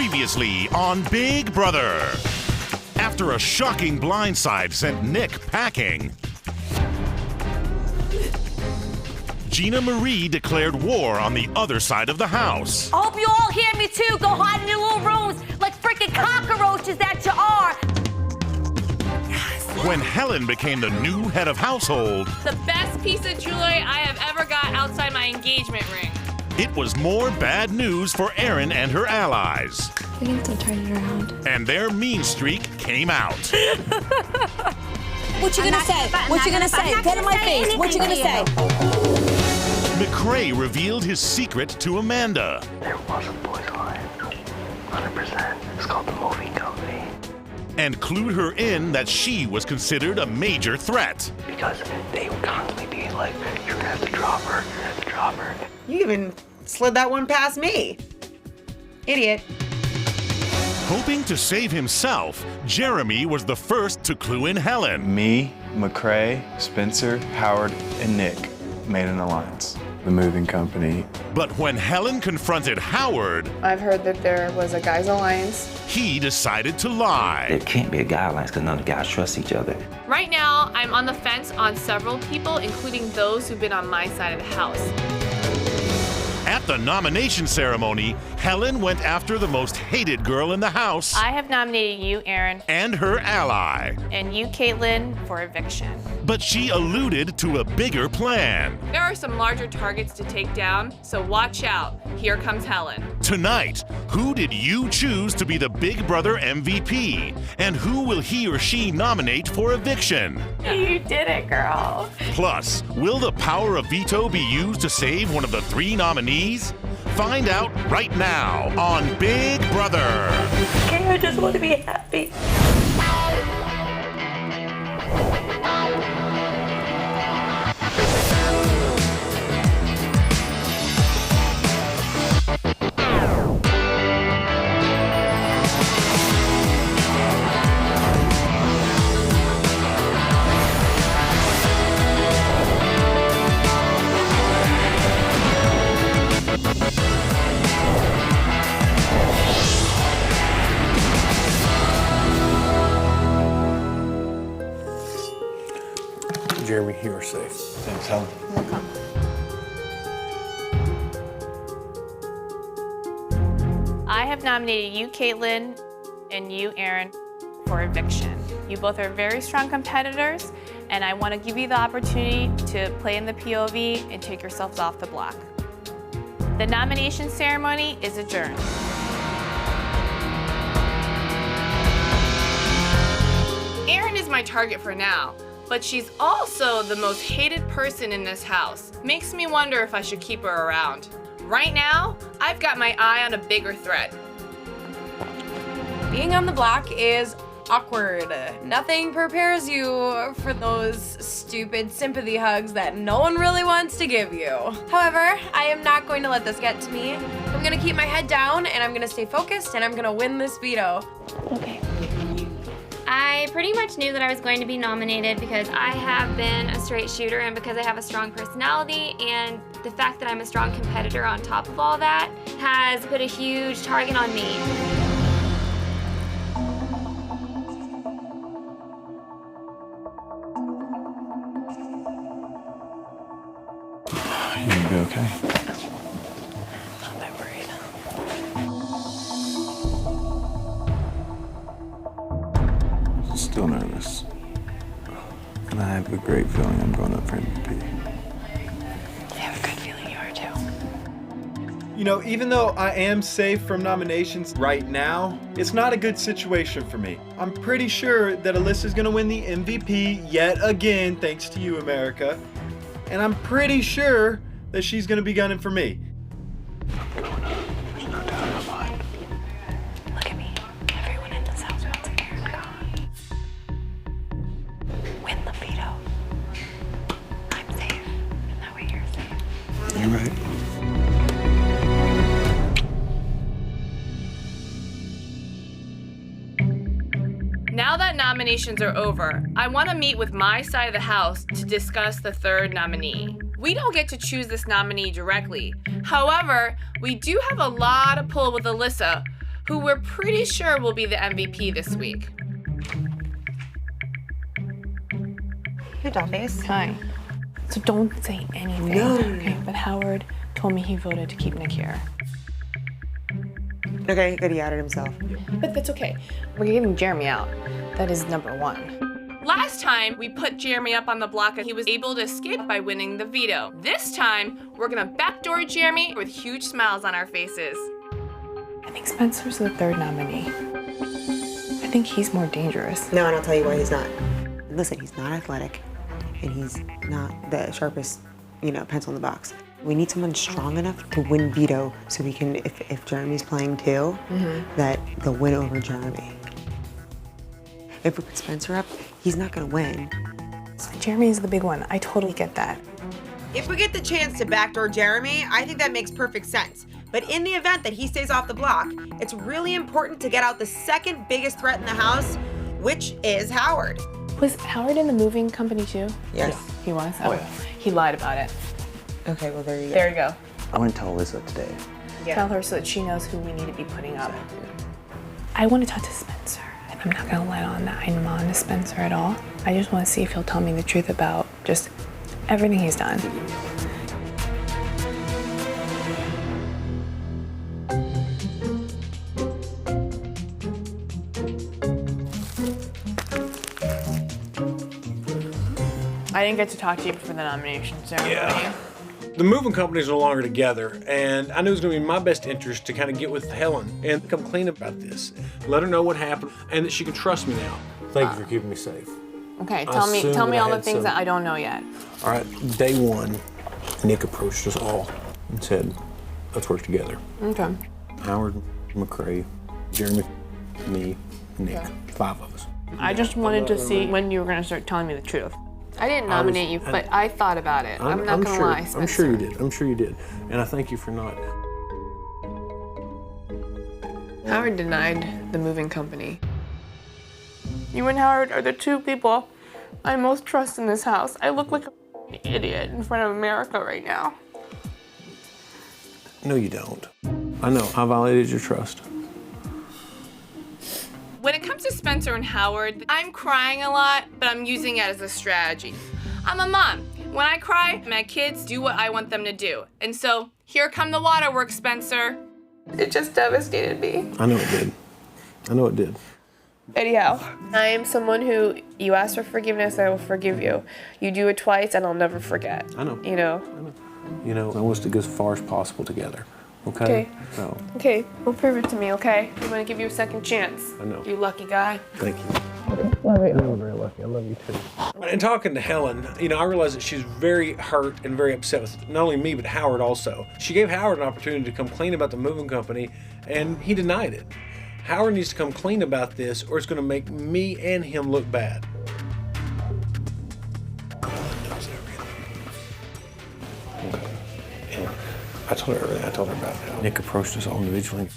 Previously on Big Brother. After a shocking blindside sent Nick packing, Gina Marie declared war on the other side of the house. I hope you all hear me too. Go hide in your little rooms like freaking cockroaches that you are. When Helen became the new head of household, The best piece of jewelry I have ever got outside my engagement ring. it was more bad news for Erin and her allies. We can still turn it around. And their mean streak came out. What you gonna say? What you gonna say? Get in my face. What you gonna say? McCrae revealed his secret to Amanda. There was a boys line, 100%. It's called the moving company. And clued her in that she was considered a major threat. Because they would constantly be like, you're gonna have to drop her, you're gonna have to drop her. You even slid that one past me. Idiot. Hoping to save himself, Jeremy was the first to clue in Helen. Me, McCrae, Spencer, Howard, and Nick made an alliance. The moving company. But when Helen confronted Howard, I've heard that there was a guys' alliance. he decided to lie. There can't be a guidelines because none of the guys trust each other. Right now, I'm on the fence on several people, including those who've been on my side of the house. At the nomination ceremony, Helen went after the most hated girl in the house I have nominated you, Erin, and her ally. and you, Caitlin, for eviction. But she alluded to a bigger plan. There are some larger targets to take down, so watch out. Here comes Helen. Tonight, who did you choose to be the Big Brother MVP? And who will he or she nominate for eviction? You did it, girl. Plus, will the power of veto be used to save one of the 3 nominees? Find out right now on Big Brother. I just want to be happy. Jeremy, you are safe. Thanks, Helen. I have nominated you, Caitlin, and you, Erin, for eviction. You both are very strong competitors, and I want to give you the opportunity to play in the POV and take yourselves off the block. The nomination ceremony is adjourned. Erin is my target for now, but she's also the most hated person in this house. Makes me wonder if I should keep her around. Right now, I've got my eye on a bigger threat. Being on the block is awkward. Nothing prepares you for those stupid sympathy hugs that no one really wants to give you. However, I am not going to let this get to me. I'm gonna keep my head down and I'm gonna stay focused and I'm gonna win this veto. Okay. I pretty much knew that I was going to be nominated because I have been a straight shooter and because I have a strong personality, and the fact that I'm a strong competitor on top of all that has put a huge target on me. You gonna be okay? Not that worried. Still nervous. And I have a great feeling I'm going up for MVP. I have a good feeling you are too. You know, even though I am safe from nominations right now, it's not a good situation for me. I'm pretty sure that Alyssa's gonna win the MVP yet again, thanks to you, America. And I'm pretty sure that she's gonna be gunning for me. There's no doubt in my mind. Look at me. Everyone in this house wants Erin gone. Win the veto. I'm safe. And that way you're safe. You're right. Now that nominations are over, I want to meet with my side of the house to discuss the third nominee. We don't get to choose this nominee directly. However, we do have a lot of pull with Alyssa, who we're pretty sure will be the MVP this week. Hey, Dollface. Hi. So don't say anything. No. Okay, but Howard told me he voted to keep Nick here. Okay, good, he outed himself. But that's okay. We're getting Jeremy out. That is number one. Last time, we put Jeremy up on the block and he was able to escape by winning the veto. This time, we're gonna backdoor Jeremy with huge smiles on our faces. I think Spencer's the third nominee. I think he's more dangerous. No, and I'll tell you why he's not. Listen, he's not athletic, and he's not the sharpest, pencil in the box. We need someone strong enough to win veto so we can, if Jeremy's playing too, that they'll win over Jeremy. If we put Spencer up, he's not gonna win. Jeremy is the big one. I totally get that. If we get the chance to backdoor Jeremy, I think that makes perfect sense. But in the event that he stays off the block, it's really important to get out the second biggest threat in the house, which is Howard. Was Howard in the moving company too? Yes. He was? Oh, yeah. He lied about it. Okay, well, there you go. There you go. I'm gonna tell Alyssa today. Yeah. Tell her so that she knows who we need to be putting up. I want to talk to Spencer. And I'm not gonna let on that I'm on to Spencer at all. I just want to see if he'll tell me the truth about just everything he's done. I didn't get to talk to you before the nomination ceremony. Yeah. The moving company's no longer together, and I knew it was going to be in my best interest to kind of get with Helen and come clean about this. Let her know what happened, and that she can trust me now. Thank you for keeping me safe. Okay, tell me all the things that I don't know yet. All right, day one, Nick approached us all and said, let's work together. Okay. Howard, McCray, Jeremy, me, Nick, 5 of us. I just wanted to see when you were going to start telling me the truth. I didn't nominate you, but I thought about it. I'm not going to lie, Spencer. I'm sure you did. I'm sure you did. And I thank you for not. Howard denied the moving company. You and Howard are the two people I most trust in this house. I look like an idiot in front of America right now. No, you don't. I know. I violated your trust. When it comes to Spencer and Howard, I'm crying a lot, but I'm using it as a strategy. I'm a mom. When I cry, my kids do what I want them to do. And so, here come the waterworks, Spencer. It just devastated me. I know it did. I know it did. Anyhow, I am someone who, you ask for forgiveness, I will forgive you. You do it twice, and I'll never forget. I know. You know? I know. I want us to go as far as possible together. Okay? Okay. So. Okay, well, prove it to me, okay? I'm gonna give you a second chance. I know. You lucky guy. Thank you. Love it. You're very lucky. I love you too. And talking to Helen, I realized that she's very hurt and very upset with not only me, but Howard also. She gave Howard an opportunity to come clean about the moving company, and he denied it. Howard needs to come clean about this, or it's going to make me and him look bad. Helen knows everything. Okay. And I told her everything. I told her about how Nick approached us all individually.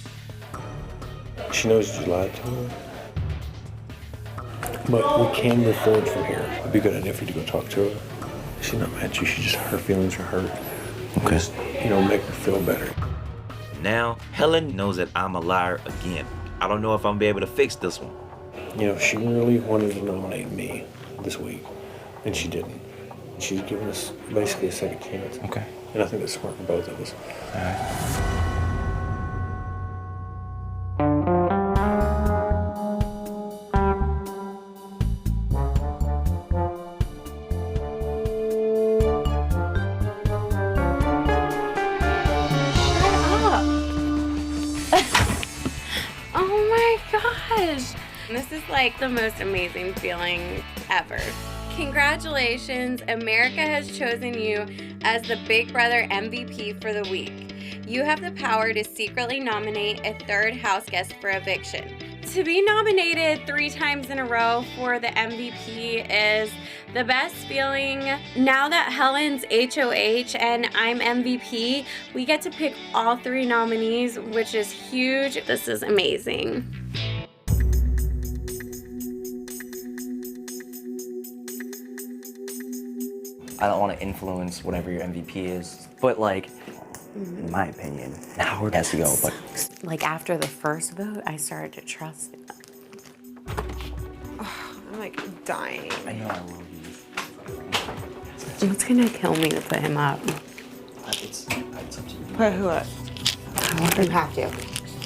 She knows you lied to her. But we can move forward from here. It'd be a good idea for you to go talk to her. She's not mad at you. She just, her feelings are hurt. Okay. Just, make her feel better. Now, Helen knows that I'm a liar again. I don't know if I'm gonna be able to fix this one. She really wanted to nominate me this week, and she didn't. She's given us basically a second chance. Okay. And I think that's smart for both of us. All right. This is like the most amazing feeling ever. Congratulations, America has chosen you as the Big Brother MVP for the week. You have the power to secretly nominate a third house guest for eviction. To be nominated 3 times in a row for the MVP is the best feeling. Now that Helen's HOH and I'm MVP, we get to pick all 3 nominees, which is huge. This is amazing. I don't want to influence whatever your MVP is, but in my opinion, Howard has to go, but like after the first vote, I started to trust him. I'm like dying. I know I will be. What's gonna kill me to put him up? It's up to you. Put who up? You have to.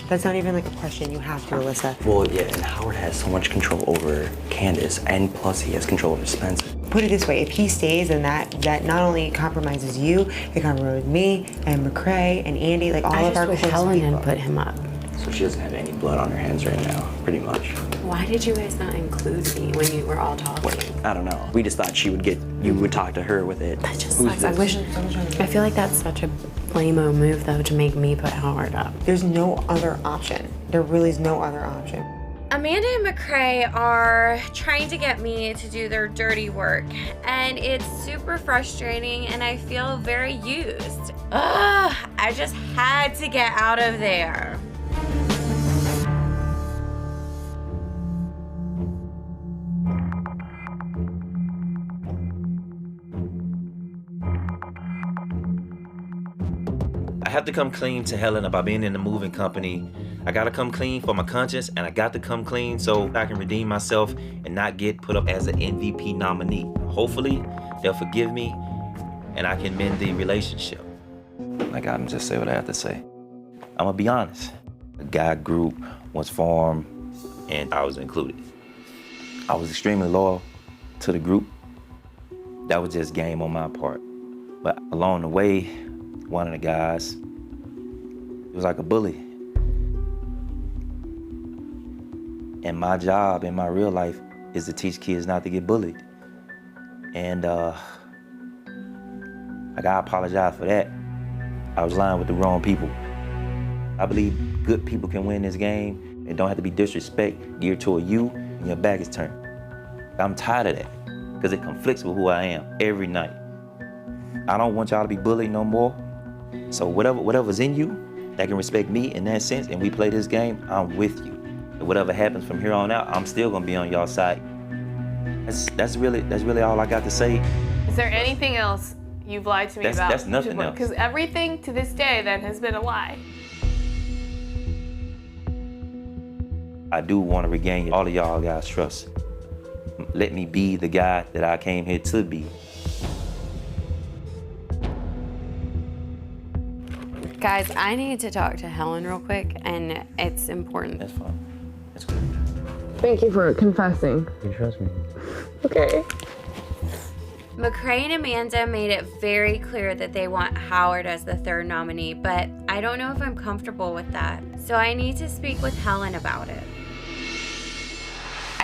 That's not even like a question. You have to, Alyssa. Well, yeah, and Howard has so much control over Candace, and plus he has control over Spencer. Put it this way, if he stays, then that not only compromises you, it compromises me and McCrae and Andy, like all of our close Helen people. And put him up. So she doesn't have any blood on her hands right now, pretty much. Why did you guys not include me when you were all talking? I don't know. We just thought you would talk to her with it. That just sucks. I feel like that's such a lame-o move, though, to make me put Howard up. There's no other option. There really is no other option. Amanda and McCrae are trying to get me to do their dirty work, and it's super frustrating, and I feel very used. Ugh, I just had to get out of there. I have to come clean to Helen about being in the moving company. I gotta come clean for my conscience, and I got to come clean so I can redeem myself and not get put up as an MVP nominee. Hopefully, they'll forgive me and I can mend the relationship. I gotta just say what I have to say. I'm gonna be honest. The guy group was formed and I was included. I was extremely loyal to the group. That was just game on my part. But along the way, one of the guys, it was like a bully. And my job in my real life is to teach kids not to get bullied. And I gotta apologize for that. I was lying with the wrong people. I believe good people can win this game. It don't have to be disrespect geared toward you and your back is turned. I'm tired of that because it conflicts with who I am every night. I don't want y'all to be bullied no more. So whatever's in you that can respect me in that sense and we play this game, I'm with you. And whatever happens from here on out, I'm still gonna be on y'all side. That's really all I got to say. Is there anything else you've lied to me about? That's nothing else. Because everything to this day then has been a lie. I do want to regain all of y'all guys' trust. Let me be the guy that I came here to be. Guys, I need to talk to Helen real quick, and it's important. That's fine. That's good. Thank you for confessing. You trust me? Okay. McCrae and Amanda made it very clear that they want Howard as the third nominee, but I don't know if I'm comfortable with that. So I need to speak with Helen about it.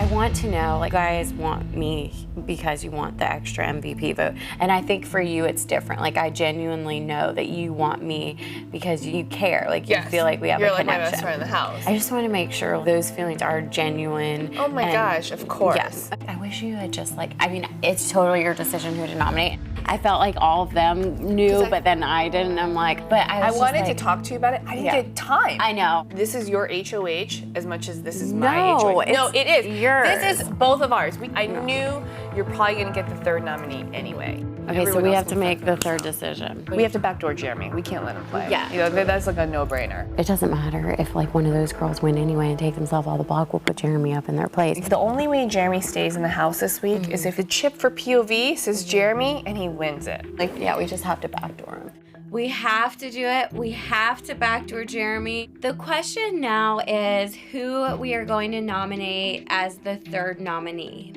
I want to know, like, you guys want me because you want the extra MVP vote. And I think for you, it's different. Like, I genuinely know that you want me because you care. Like, you feel like we have a connection. You're like my best friend in the house. I just want to make sure those feelings are genuine. Oh my gosh, of course. Yes. I wish you had just, like, I mean, it's totally your decision who to nominate. I felt like all of them knew, but then I didn't. I'm like, but I was wanted just, like, to talk to you about it. I didn't get time. I know. This is your HOH as much as this is my HOH. No, it is. Yours. This is both of ours. I knew you're probably going to get the third nominee anyway. Okay, so we have to make the third decision. We have to backdoor Jeremy. We can't let him play. Yeah. You know, that's like a no-brainer. It doesn't matter if like one of those girls win anyway and take themselves all the block. We'll put Jeremy up in their place. The only way Jeremy stays in the house this week is if the chip for POV says Jeremy and he wins it. Like, yeah, we just have to backdoor him. We have to do it. We have to backdoor Jeremy. The question now is who we are going to nominate as the third nominee.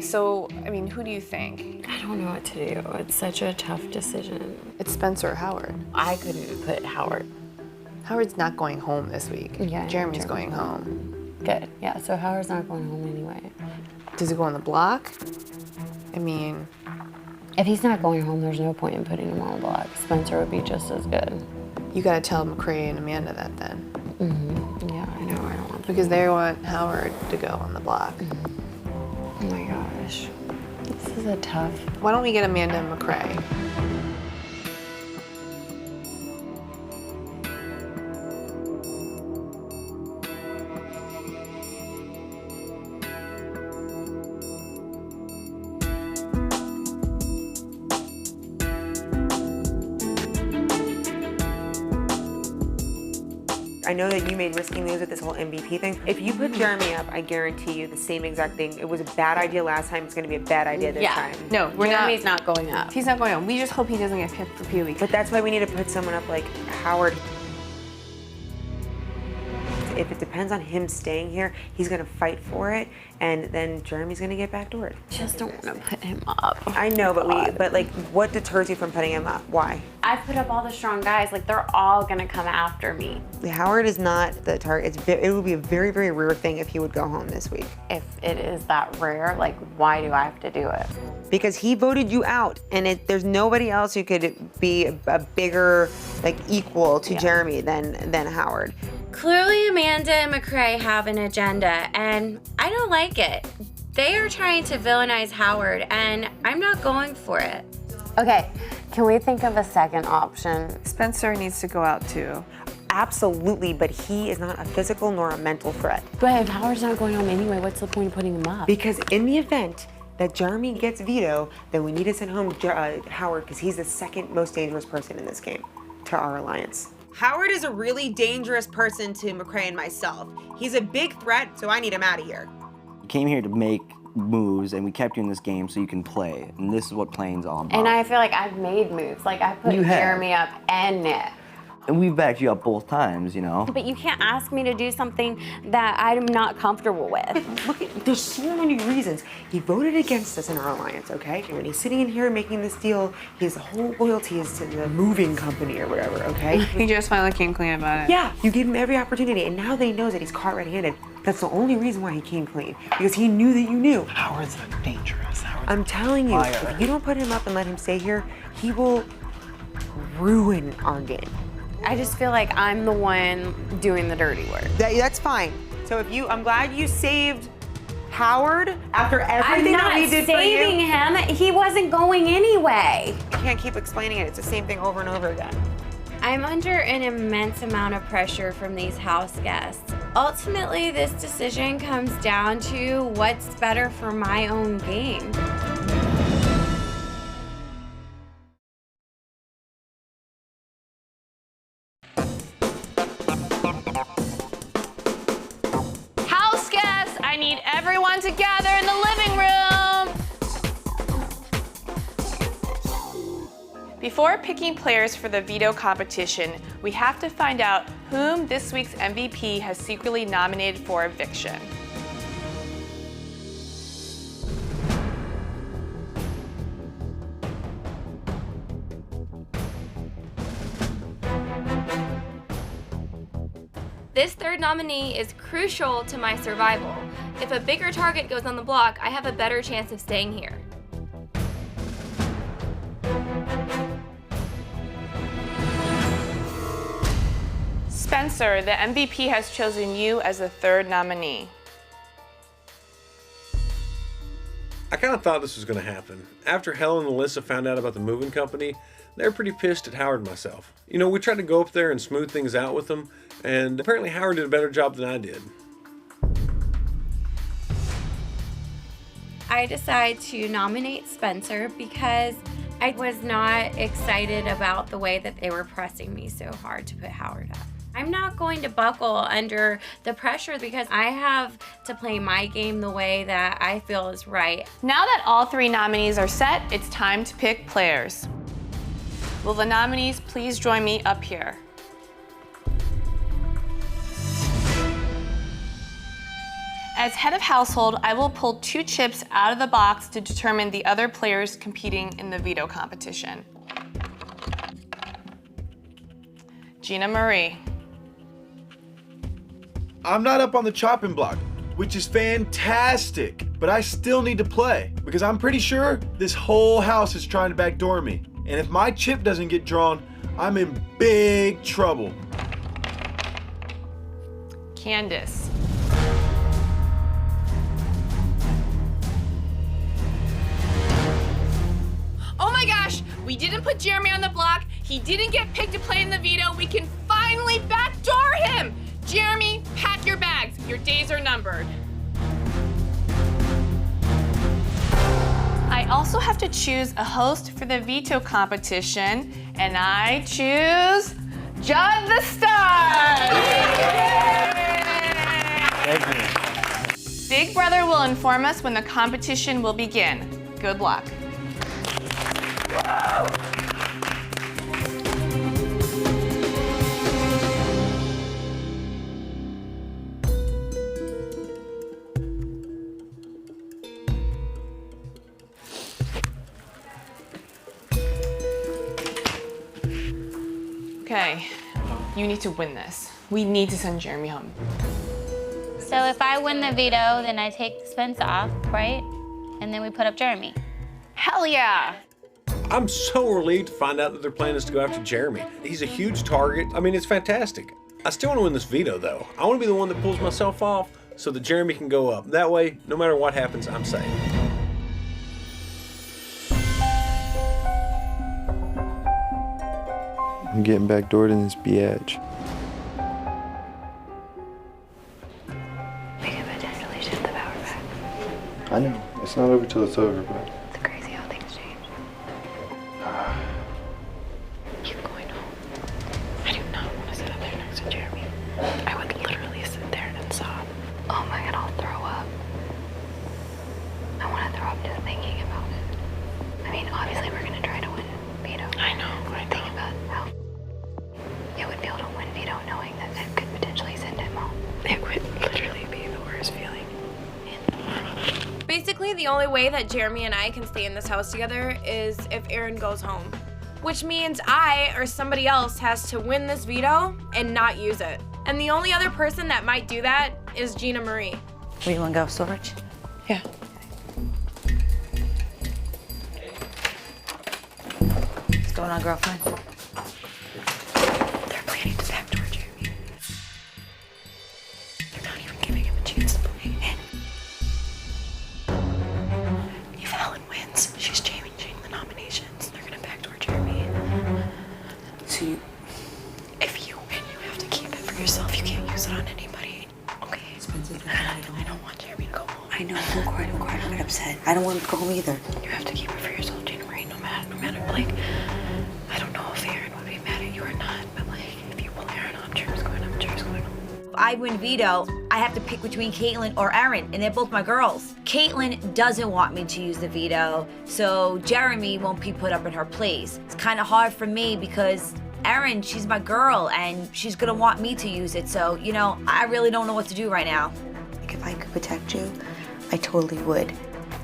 So, I mean, who do you think? I don't know what to do. It's such a tough decision. It's Spencer or Howard. I couldn't put Howard. Howard's not going home this week. Yeah. Jeremy's going home. Good. Yeah, so Howard's not going home anyway. Does he go on the block? I mean, if he's not going home, there's no point in putting him on the block. Spencer would be just as good. You gotta tell McCrae and Amanda that then. Mm-hmm. Yeah, I know. I don't want because they want Howard to go on the block. Mm-hmm. Oh my gosh. This is a tough. Why don't we get Amanda and McCrae? I know that you made risky moves with this whole MVP thing. If you put Jeremy up, I guarantee you the same exact thing. It was a bad idea last time. It's going to be a bad idea this time. No, Jeremy's not going up. He's not going up. We just hope he doesn't get picked for Pee Wee. But that's why we need to put someone up like Howard. If it depends on him staying here, he's gonna fight for it, and then Jeremy's gonna get backdoored. Just don't want to put him up. I know, but like, what deters you from putting him up? Why? I've put up all the strong guys. Like, they're all gonna come after me. Howard is not the target. It would be a very, very rare thing if he would go home this week. If it is that rare, like, why do I have to do it? Because he voted you out, and there's nobody else who could be a bigger, like, equal to Jeremy than Howard. Clearly, Amanda and McCrae have an agenda, and I don't like it. They are trying to villainize Howard, and I'm not going for it. Okay, can we think of a second option? Spencer needs to go out too. Absolutely, but he is not a physical nor a mental threat. But if Howard's not going home anyway, what's the point of putting him up? Because in the event that Jeremy gets veto, then we need to send home Howard, because he's the second most dangerous person in this game to our alliance. Howard is a really dangerous person to McCrae and myself. He's a big threat, so I need him out of here. You came here to make moves, and we kept you in this game so you can play. And this is what playing's all about. And I feel like I've made moves. Like, I put You have. Jeremy up and Nick. And we've backed you up both times, you know? But you can't ask me to do something that I'm not comfortable with. Look, there's so many reasons. He voted against us in our alliance, okay? And when he's sitting in here making this deal, his whole loyalty is to the moving company or whatever, okay? He just finally came clean about it. Yeah, you gave him every opportunity, and now that he knows that he's caught red-handed, that's the only reason why he came clean, because he knew that you knew. Howard's dangerous. I'm telling you, if you don't put him up and let him stay here, he will ruin our game. I just feel like I'm the one doing the dirty work. That's fine. So I'm glad you saved Howard after everything that we did for you. I'm not saving him. He wasn't going anyway. You can't keep explaining it. It's the same thing over and over again. I'm under an immense amount of pressure from these house guests. Ultimately, this decision comes down to what's better for my own game. House guests, I need everyone to gather in the living room. Before picking players for the veto competition, we have to find out whom this week's MVP has secretly nominated for eviction. This third nominee is crucial to my survival. If a bigger target goes on the block, I have a better chance of staying here. Spencer, the MVP has chosen you as the third nominee. I kind of thought this was going to happen. After Helen and Alyssa found out about the moving company, they were pretty pissed at Howard and myself. You know, we tried to go up there and smooth things out with them, and apparently Howard did a better job than I did. I decided to nominate Spencer because I was not excited about the way that they were pressing me so hard to put Howard up. I'm not going to buckle under the pressure because I have to play my game the way that I feel is right. Now that all three nominees are set, it's time to pick players. Will the nominees please join me up here? As head of household, I will pull 2 chips out of the box to determine the other players competing in the veto competition. Gina Marie. I'm not up on the chopping block, which is fantastic, but I still need to play because I'm pretty sure this whole house is trying to backdoor me. And if my chip doesn't get drawn, I'm in big trouble. Candace. Oh my gosh, we didn't put Jeremy on the block. He didn't get picked to play in the veto. We can finally backdoor him. Jeremy, pack your bags. Your days are numbered. I also have to choose a host for the veto competition, and I choose Judd the Star. Thank you. Big Brother will inform us when the competition will begin. Good luck. Okay, you need to win this. We need to send Jeremy home. So if I win the veto, then I take Spence off, right? And then we put up Jeremy. Hell yeah! I'm so relieved to find out that their plan is to go after Jeremy. He's a huge target. I mean, it's fantastic. I still want to win this veto, though. I want to be the one that pulls myself off so that Jeremy can go up. That way, no matter what happens, I'm safe. I'm getting backdoored in this biatch. We could potentially shift the power back. I know. It's not over till it's over, but... It's crazy how things change. Keep going home. I do not want to sit up there next to Jeremy. I would literally sit there and sob. Oh my god, I'll throw up. I want to throw up just thinking about it. I mean, obviously we're going to try to win veto. I know. I think about how it would feel to win veto knowing that it could potentially send him home. It would literally be the worst feeling in the world. Basically, the only way that Jeremy and I can stay in this house together is if Aaron goes home. Which means I or somebody else has to win this veto and not use it. And the only other person that might do that is Gina Marie. Where you want to go, storage? Yeah. What's going on, girlfriend? They're planning to backdoor Jeremy. They're not even giving him a chance to play in. If Helen wins, she's changing the nominations. They're gonna backdoor Jeremy. So you... If you win, you have to keep it for yourself. You can't use it on anybody. Okay? I don't want Jeremy to go home. I know, don't cry, don't get upset. I don't want him to go home either. You have to keep it for yourself, Gina Marie, no matter, like, I don't know if Aaron would be mad at you or not, but like, if you pull Aaron off, Jeremy's going home, Jeremy's going home. If I win veto, I have to pick between Caitlyn or Erin, and they're both my girls. Caitlyn doesn't want me to use the veto, so Jeremy won't be put up in her place. It's kind of hard for me because Erin, she's my girl, and she's gonna want me to use it, so, you know, I really don't know what to do right now. Like, if I could protect you, I totally would.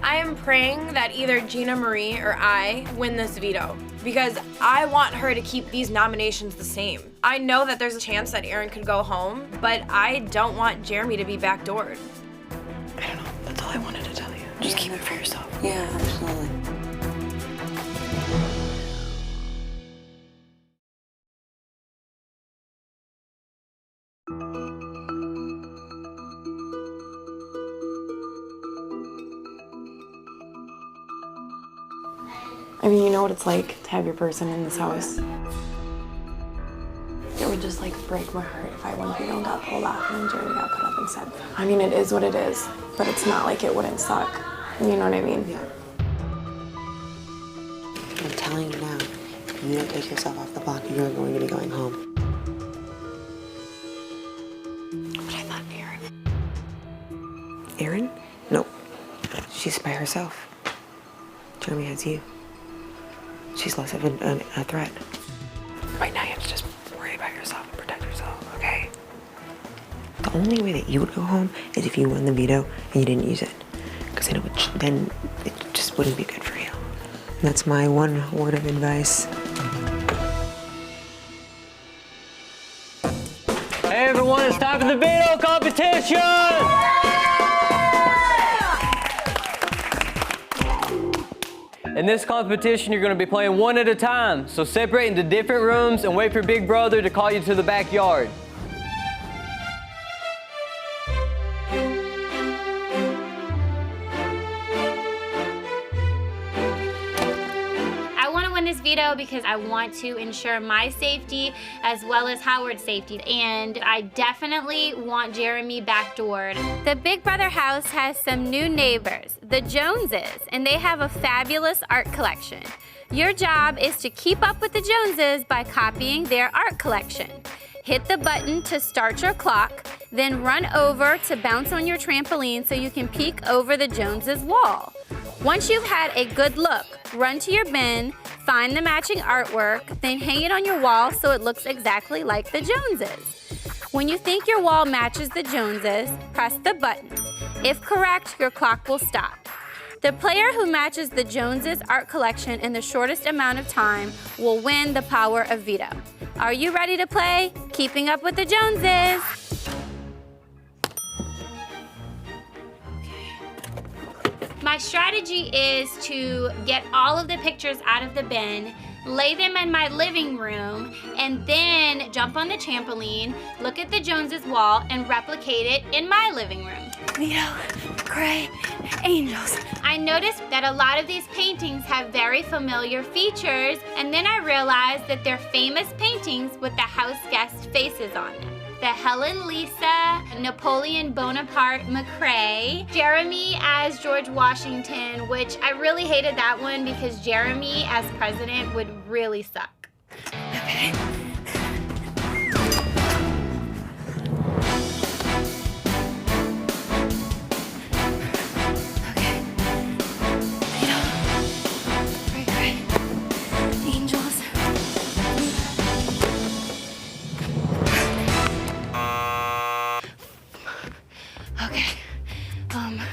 I am praying that either Gina Marie or I win this veto because I want her to keep these nominations the same. I know that there's a chance that Aaron could go home, but I don't want Jeremy to be backdoored. I don't know, that's all I wanted to tell you. Just keep it for yourself. Yeah, absolutely. I mean, you know what it's like to have your person in this house. It would just like break my heart if I went veto and got pulled off and then Jeremy got put up instead. I mean, it is what it is, but it's not like it wouldn't suck. You know what I mean? Yeah. I'm telling you now, if you don't take yourself off the block, you're going to be going home. But I thought Aaron. Aaron? Nope. She's by herself. Jeremy has you. She's less of a threat. Right now you have to just worry about yourself and protect yourself, okay? The only way that you would go home is if you won the veto and you didn't use it. Because then it just wouldn't be good for you. And that's my one word of advice. Hey everyone, it's time for the veto competition! In this competition, you're going to be playing one at a time, so separate into different rooms and wait for Big Brother to call you to the backyard. I want to win this veto because I want to ensure my safety as well as Howard's safety. And I definitely want Jeremy backdoored. The Big Brother house has some new neighbors, the Joneses, and they have a fabulous art collection. Your job is to keep up with the Joneses by copying their art collection. Hit the button to start your clock, then run over to bounce on your trampoline so you can peek over the Joneses' wall. Once you've had a good look, run to your bin, find the matching artwork, then hang it on your wall so it looks exactly like the Joneses. When you think your wall matches the Joneses, press the button. If correct, your clock will stop. The player who matches the Joneses art collection in the shortest amount of time will win the power of veto. Are you ready to play Keeping Up with the Joneses? My strategy is to get all of the pictures out of the bin, lay them in my living room, and then jump on the trampoline, look at the Joneses wall, and replicate it in my living room. Veto, gray, angels. I noticed that a lot of these paintings have very familiar features, and then I realized that they're famous paintings with the house guest faces on them. The Helen Lisa, Napoleon Bonaparte McCrae, Jeremy as George Washington, which I really hated that one because Jeremy as president would really suck. Okay.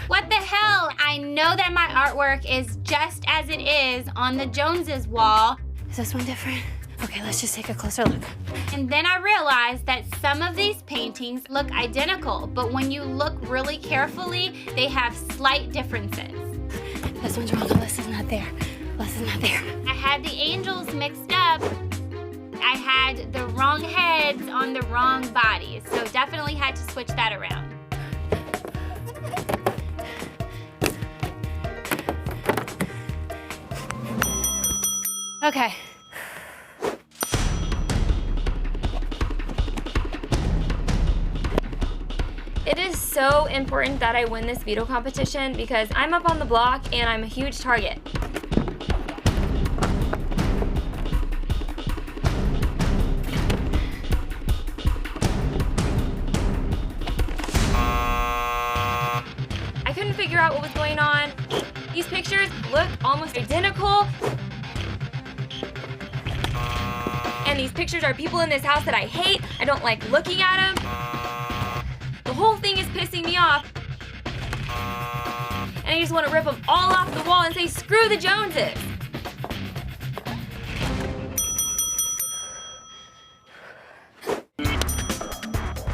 What the hell? I know that my artwork is just as it is on the Joneses wall. Is this one different? Okay, let's just take a closer look. And then I realized that some of these paintings look identical, but when you look really carefully, they have slight differences. This one's wrong. This is not there. This is not there. I had the angels mixed up. I had the wrong heads on the wrong bodies, so definitely had to switch that around. Okay. It is so important that I win this veto competition because I'm up on the block and I'm a huge target. I couldn't figure out what was going on. These pictures look almost identical. And these pictures are people in this house that I hate. I don't like looking at them. The whole thing is pissing me off. And I just want to rip them all off the wall and say, screw the Joneses.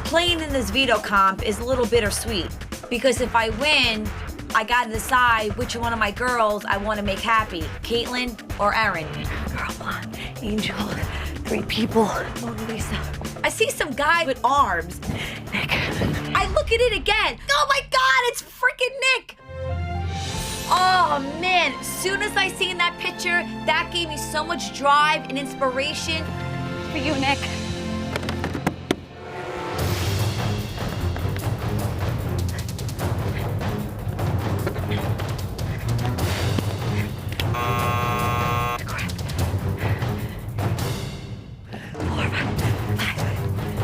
Playing in this veto comp is a little bittersweet because if I win, I gotta decide which one of my girls I want to make happy, Caitlyn or Erin. Girl one, Angel, 3 people, Mona Lisa. I see some guy with arms. Nick. I look at it again. Oh my God, it's freaking Nick. Oh man, as soon as I seen that picture, that gave me so much drive and inspiration. For you, Nick.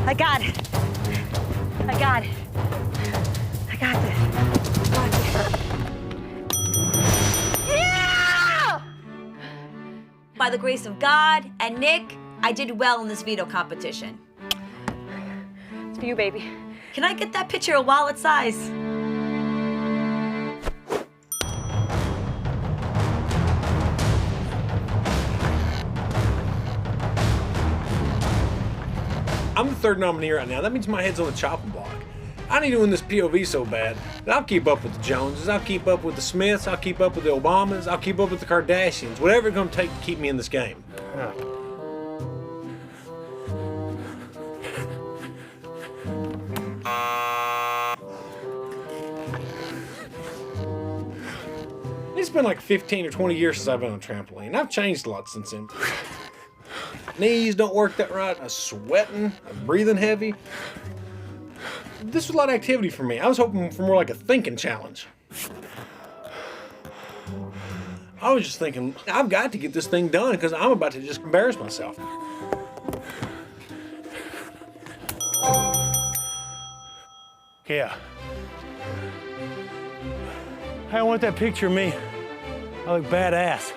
I got it. I got it. I got this. Yeah! By the grace of God and Nick, I did well in this veto competition. It's for you, baby. Can I get that picture a wallet size? I'm the 3rd nominee right now. That means my head's on the chopping block. I need to win this POV so bad that I'll keep up with the Joneses, I'll keep up with the Smiths, I'll keep up with the Obamas, I'll keep up with the Kardashians, whatever it's gonna take to keep me in this game. These It's been like 15 or 20 years since I've been on a trampoline. I've changed a lot since then. Knees don't work that right. I'm sweating. I'm breathing heavy. This was a lot of activity for me. I was hoping for more like a thinking challenge. I was just thinking, I've got to get this thing done because I'm about to just embarrass myself. Yeah. I want that picture of me. I look badass.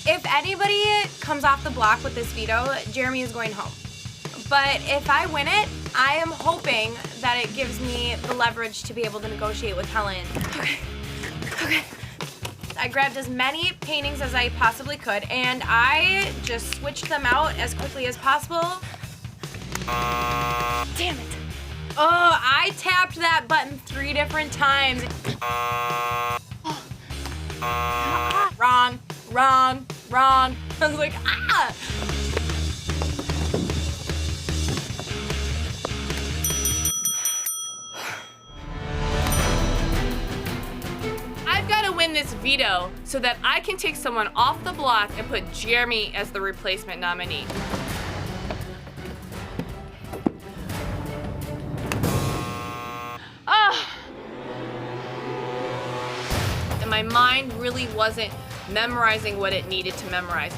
If anybody comes off the block with this veto, Jeremy is going home. But if I win it, I am hoping that it gives me the leverage to be able to negotiate with Helen. Okay. I grabbed as many paintings as I possibly could, and I just switched them out as quickly as possible. Damn it. Oh, I tapped that button 3 different times. Wrong. I was like, ah! I've got to win this veto so that I can take someone off the block and put Jeremy as the replacement nominee. And my mind really wasn't memorizing what it needed to memorize.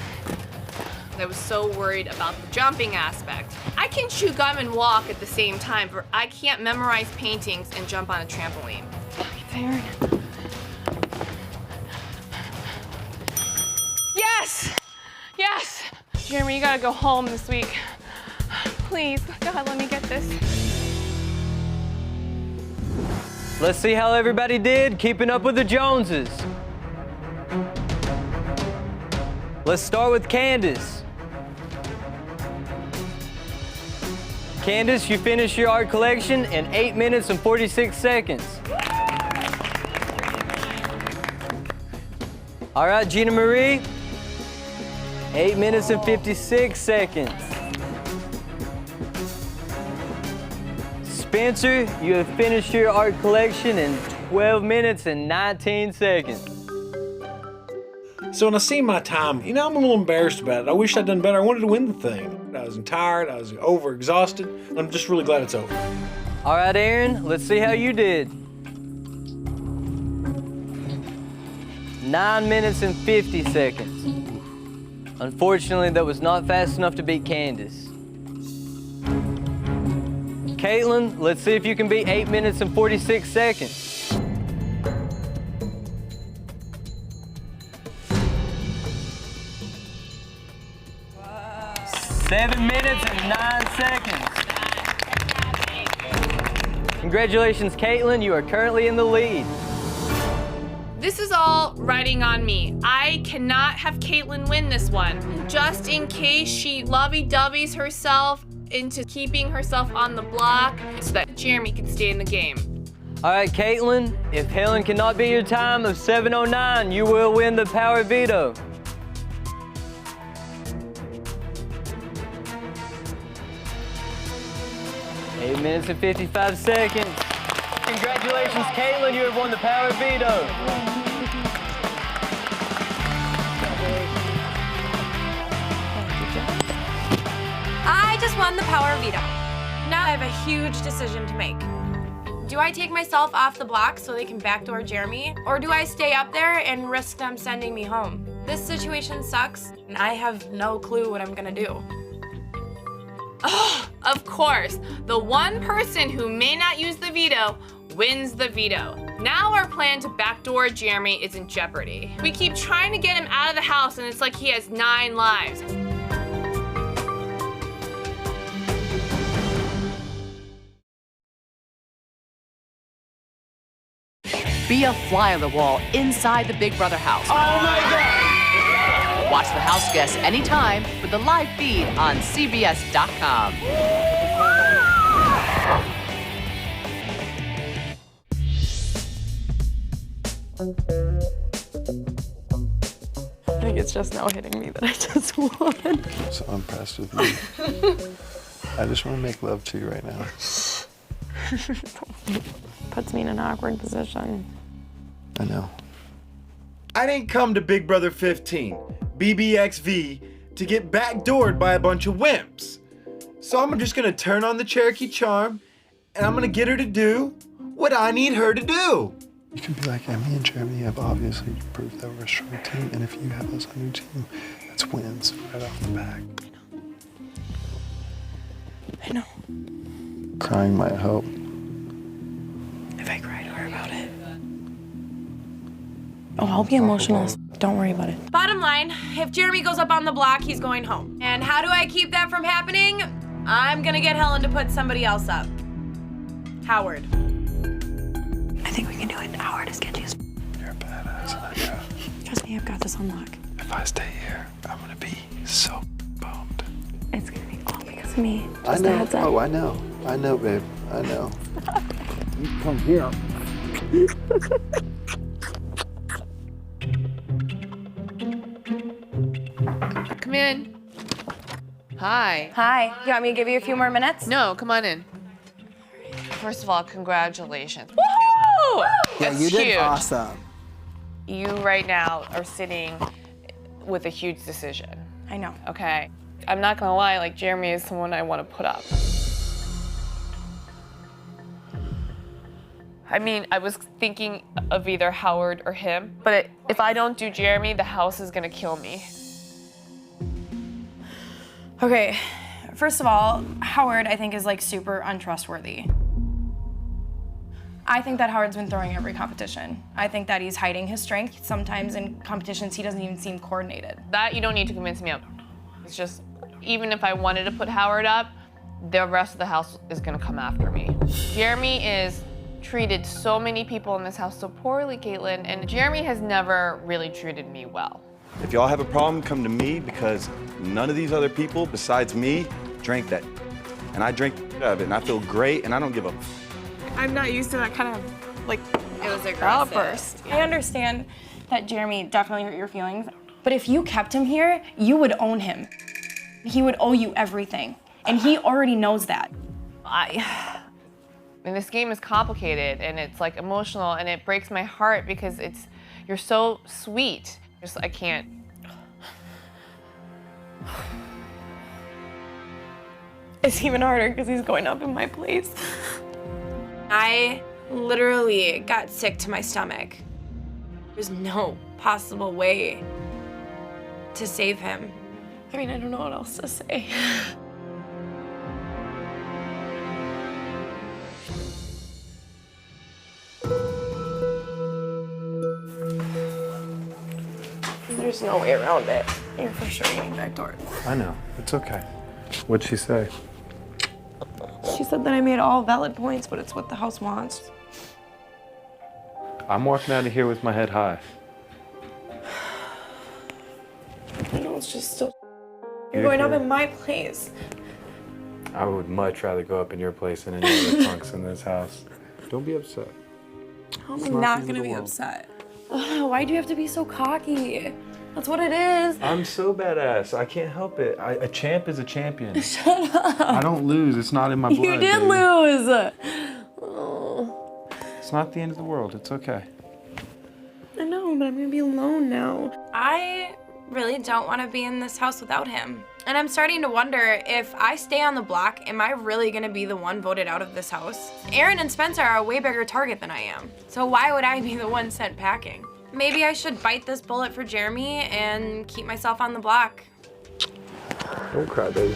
I was so worried about the jumping aspect. I can chew gum and walk at the same time, but I can't memorize paintings and jump on a trampoline. Aaron. Yes! Jeremy, you gotta go home this week. Please, God, let me get this. Let's see how everybody did keeping up with the Joneses. Let's start with Candace. Candace, you finished your art collection in 8 minutes and 46 seconds. All right, Gina Marie, 8 minutes and 56 seconds. Spencer, you have finished your art collection in 12 minutes and 19 seconds. So when I see my time, I'm a little embarrassed about it. I wish I'd done better. I wanted to win the thing. I was tired, I was overexhausted. I'm just really glad it's over. All right, Aaron, let's see how you did. 9 minutes and 50 seconds. Unfortunately, that was not fast enough to beat Candace. Caitlin, let's see if you can beat 8 minutes and 46 seconds. 7 minutes and 9 seconds. Congratulations, Caitlin, you are currently in the lead. This is all riding on me. I cannot have Caitlin win this one. Just in case she lovey-dovey's herself into keeping herself on the block so that Jeremy can stay in the game. All right, Caitlin, if Helen cannot beat your time of 7:09, you will win the power veto. Eight minutes and 55 seconds. Congratulations, Caitlin, you have won the power veto. I just won the power veto. Now I have a huge decision to make. Do I take myself off the block so they can backdoor Jeremy? Or do I stay up there and risk them sending me home? This situation sucks, and I have no clue what I'm gonna do. Oh, of course, the one person who may not use the veto wins the veto. Now our plan to backdoor Jeremy is in jeopardy. We keep trying to get him out of the house and it's like he has 9 lives. Be a fly on the wall inside the Big Brother house. Oh my God! Watch the house guests anytime with the live feed on CBS.com. I think it's just now hitting me that I just won. I'm so impressed with you. I just want to make love to you right now. Puts me in an awkward position. I know. I didn't come to Big Brother 15, BBXV, to get backdoored by a bunch of wimps. So I'm just gonna turn on the Cherokee Charm, and I'm gonna get her to do what I need her to do. You can be like, Emmy and Jeremy have obviously proved that we're a strong team, and if you have us on your team, that's wins right off the back. I know. Crying might help. If I cry to her about it. Oh, I'll be emotional. Don't worry about it. Bottom line, if Jeremy goes up on the block, he's going home. And how do I keep that from happening? I'm gonna get Helen to put somebody else up. Howard. I think we can do it. Howard is sketchy as You're a badass, Anitra. Trust me, I've got this on lock. If I stay here, I'm gonna be so bummed. It's gonna be all because of me. I Just know. a heads up. Oh, I know. I know, babe. I know. You come here. Come in. Hi. Hi. You want me to give you a few more minutes? No, come on in. First of all, congratulations. Woo! Yeah, That's you did huge. awesome. You right now are sitting with a huge decision. I know. Okay. I'm not gonna lie, like Jeremy is someone I want to put up. I mean, I was thinking of either Howard or him, but if I don't do Jeremy, the house is gonna kill me. Okay, first of all, Howard, I think, is like super untrustworthy. I think that Howard's been throwing every competition. I think that he's hiding his strength. Sometimes in competitions, he doesn't even seem coordinated. That you don't need to convince me of. It's just, even if I wanted to put Howard up, the rest of the house is gonna come after me. Jeremy is treated so many people in this house so poorly, Caitlin, and Jeremy has never really treated me well. If y'all have a problem, come to me, because none of these other people besides me drank that. And I drank out of it, and I feel great, and I don't give a I'm not used to that kind of, like, It was aggressive. outburst. I understand that Jeremy definitely hurt your feelings, but if you kept him here, you would own him. He would owe you everything, and he already knows that. And this game is complicated, and it's like emotional, and it breaks my heart because you're so sweet. I can't. It's even harder because he's going up in my place. I literally got sick to my stomach. There's no possible way to save him. I mean, I don't know what else to say. There's no way around it. You're for sure getting backdoored. I know. It's okay. What'd she say? She said that I made all valid points, but it's what the house wants. I'm walking out of here with my head high. I know, it's just so. You're going up in my place. I would much rather go up in your place than any other punks in this house. Don't be upset. I'm It's not the end gonna of the be world. upset. Ugh, why do you have to be so cocky? That's what it is. I'm so badass. I can't help it. A champ is a champion. Shut up. I don't lose. It's not in my blood. You did baby. lose. Oh. It's not the end of the world. It's okay. I know, but I'm gonna be alone now. I really don't want to be in this house without him. And I'm starting to wonder, if I stay on the block, am I really gonna be the one voted out of this house? Aaron and Spencer are a way bigger target than I am. So why would I be the one sent packing? Maybe I should bite this bullet for Jeremy and keep myself on the block. Don't cry, baby.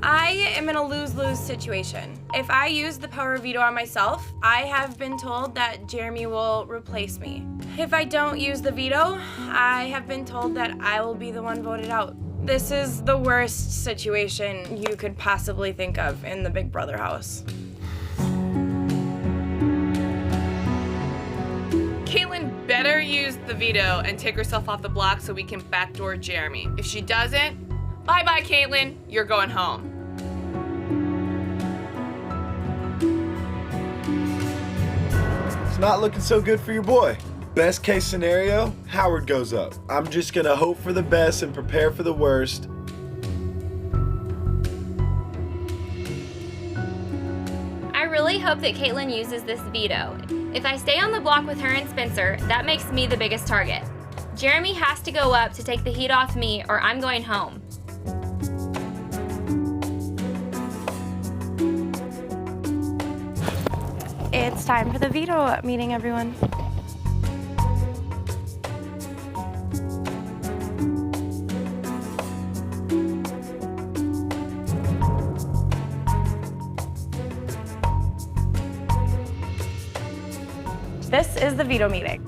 I am in a lose-lose situation. If I use the power of veto on myself, I have been told that Jeremy will replace me. If I don't use the veto, I have been told that I will be the one voted out. This is the worst situation you could possibly think of in the Big Brother house. Caitlin better use the veto and take herself off the block so we can backdoor Jeremy. If she doesn't, bye-bye, Caitlin. You're going home. It's not looking so good for your boy. Best case scenario, Howard goes up. I'm just gonna hope for the best and prepare for the worst. I really hope that Caitlin uses this veto. If I stay on the block with her and Spencer, that makes me the biggest target. Jeremy has to go up to take the heat off me or I'm going home. It's time for the veto meeting, everyone. This is the veto meeting.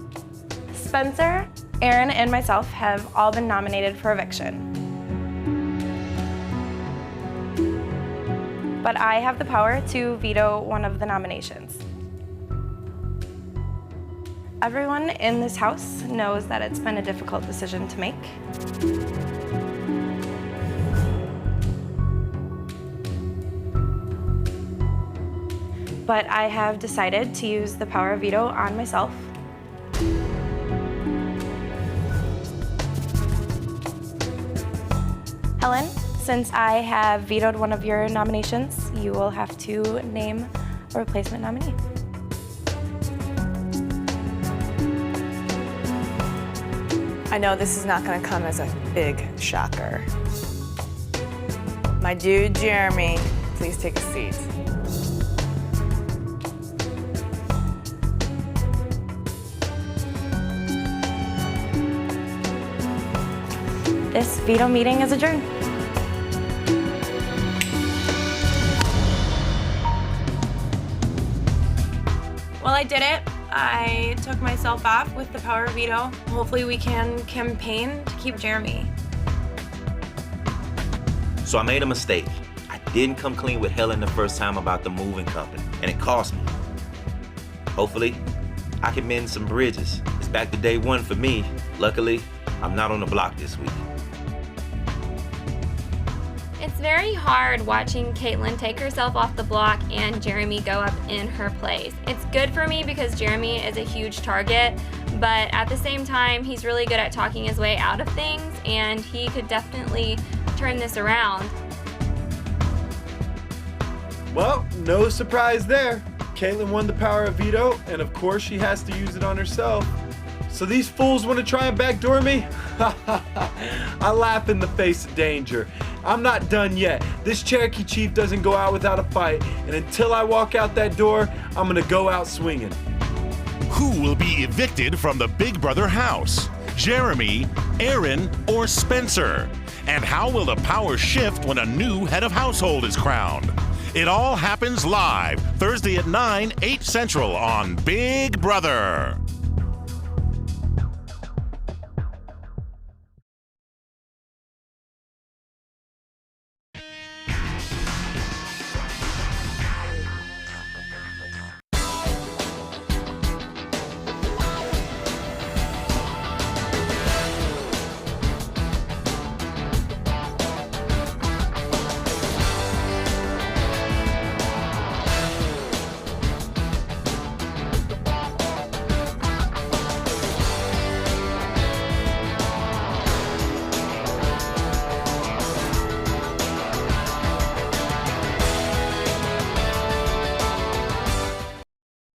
Spencer, Aaron, and myself have all been nominated for eviction. But I have the power to veto one of the nominations. Everyone in this house knows that it's been a difficult decision to make. But I have decided to use the power of veto on myself. Helen, since I have vetoed one of your nominations, you will have to name a replacement nominee. I know this is not going to come as a big shocker. My dude, Jeremy, please take a seat. This veto meeting is adjourned. Well, I did it. I took myself off with the power of veto. Hopefully we can campaign to keep Jeremy. So I made a mistake. I didn't come clean with Helen the first time about the moving company, and it cost me. Hopefully, I can mend some bridges. It's back to day one for me. Luckily, I'm not on the block this week. It's very hard watching Caitlin take herself off the block and Jeremy go up in her place. It's good for me because Jeremy is a huge target, but at the same time, he's really good at talking his way out of things, and he could definitely turn this around. Well, no surprise there. Caitlin won the power of veto, and of course she has to use it on herself. So these fools want to try and backdoor me? I laugh in the face of danger. I'm not done yet. This Cherokee Chief doesn't go out without a fight, and until I walk out that door, I'm gonna go out swinging. Who will be evicted from the Big Brother house? Jeremy, Aaron, or Spencer? And how will the power shift when a new head of household is crowned? It all happens live Thursday at 9, 8 Central on Big Brother.